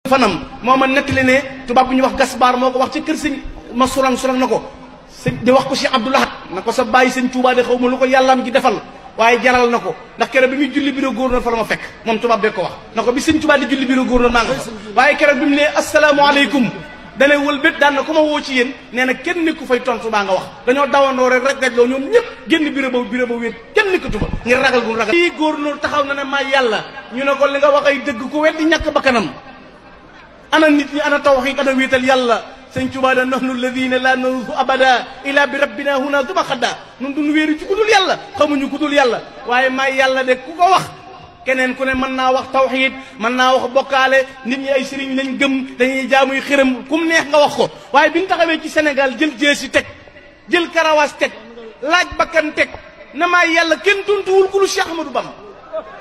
fanam moo ma nettali ne tubaab bu ñu wax Gaspard moo ko wax ci kër sëñ ma surang na ko sëñ di wax ko Cheikh Abdou Lahad na ko sa bàyyi sëñ Touba de xaw ma lu ko yàllaam gi defal waaye jaral na ko ndax keroog bi muy julli bureau gouverneur fa la ma fekk moom tubaab de ko wax na ko bi sëñ Touba di julli bureau gouverneur maa nga fa waaye keroog bi mu ne asalaamaaleykum dane wëlbét daan na ku ma woo ci yéen nee na kenn nekku fay tontu baa nga wax dañoo dawandoo rek gajloo ñoom ñëpp génn bureau ba wéet kenn nekkatu fa ngir ragal gu ragal fii gouverneur taxaw na ne maa yàlla ñu ne ko li nga wax ay dëgg ku weddi ñàkk bakkanam ana nit ñi ana tawxiid ana wéetal yàlla sëñ Tuubaa da nahnu alladina la narudu abada ila bi rabbina huna duma xadda nun duñ wéeru ci ku dul yàlla xamuñu ku dul yàlla waaye maa yàlla de ku ko wax keneen ku ne mën naa wax tawxiid mën naa wax bokkaale nit ñi ay sëriñ lañ gëm dañuy jaamuy xërëm kum neex nga wax ko waaye bi ñu taxawee ci Sénégal jël jeesi teg jël karawaas teg laaj bakkan teg na maa yàlla kenn tontuwul ku lu Cheikh Ahmadou Bamba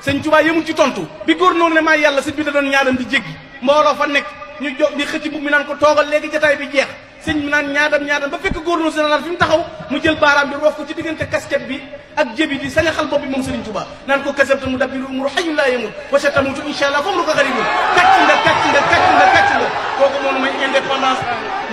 sëñ Tuubaa yemul ci tontu bi góor noonu ne maa yàlla sëñ bi da doon ñaadam di jéggi mbooloo fa nekk ñu jóg di xëcc bu mi naan ko toogal léegi jataay bi jeex sëñ bi naan ñaadam ba fekk gouverneur général fi mu taxaw mu jël baaraam bi roof ko ci diggante casquette bi ak jébi di sañaxal bopp bi moom Sëriñ Tuubaa naan ko kasabta mu dabbiru umur hayyun laa yamut wa satamutu insha allah comme lu ko xaribul kàcc nga kooku moonu may indépendance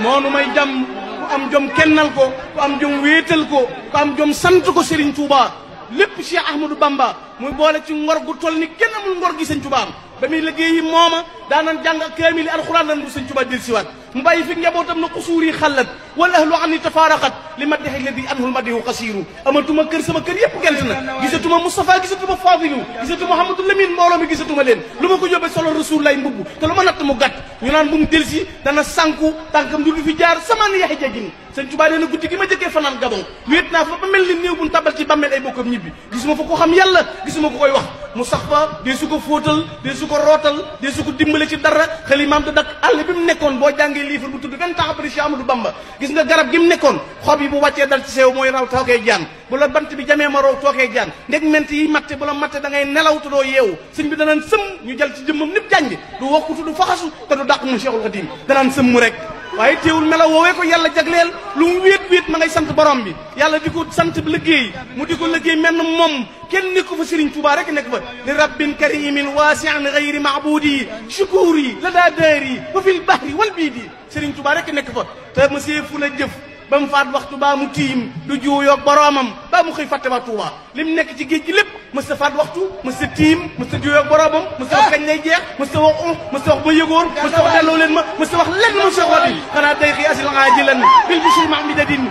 moonu may jàmm ku am jom kennal ko ku am jom wéetal ko ku am jom sant ko Sëriñ Tuubaa lépp Cheikh Ahmadou Bamba muy boole ci ngor gu toll ni kenn amul ngor gi Sëñ Tuubaa am ba muy liggéey yi mooma daanan jàng kaamili alxuraan lan bu Sëñ Tuubaa del siwaat mu bàyyi fi njabootam na xusuur yi xallat wala ahlu anni tafaaraqat li maddexe alladi anhul maddihu xasiiru amatuma kër sama kër yëpp gent na gisatuma Moustapha gisatuma Fadilu gisatuma Mouhamadou Lamine mbooloo mi gisatuma leen lu ma ko yóbbee solo Rasulullah mbubb te lu ma natt mu gàtt ñu naan bu mu del si dana sànku tànkam du fi jaar samaan yaxi jagin Sëñ Tuubaa nee na guddi gi ma jëkkee fanaan Gabon wéet naa fa ba mel ni néew bu ñu tabal ci bàmmeel ay bokkam ñibbi gisuma fa ko xam yàlla gisuma ko koy wax mu sax fa dee su ko fóotal dee su ko rootal dee su ko dimbale ci dara xalimaam da dak àll bi mu nekkoon boo jàngee livre bu tudd 20 ans après Cheikh Ahmadou Bamba gis nga garab gi mu nekkoon xob yi bu wàccee dal ci seew mooy raw tookee jaan bu la bant bi jamee ma raw tookee jaan ndeg ment yi matte bu la matte da ngay nelaw te doo yeewu sëñ bi danaan sëm ñu jël ci jëmmam nit jànj du wokkutu du faxasu te du dàq mu Cheikhul Khadim danaan sëmm rek waaye teewul melaw woowee ko yàlla jagleel lu mu wéet ma ngay sant borom bi yàlla di ko sant liggéey mu di ko liggéey mel na moom kenn nekku fa Serigne Touba rek nekk fa li rabbin karimin waasi'an ghayri ma'budi shukuri la daa daari wa fil bahri wal biidi Serigne Touba rek nekk fa te monsieur fu la jëf ba mu faat waxtu baa mu tiim du juuyoog boroomam baa mu xëy fàtte ba Touba li mu nekk ci géej gi lépp mës ta faat waxtu mës ta tiim mës ta juuyoog boroomam mës ta wax kañ lay jeex mës ta wax mës ta wax ba yëgoon mës ta wax delloo leen ma mës ta wax lenn mu Cheikh Wadi xanaa day xi asil aajilan bil bishri mahmidadin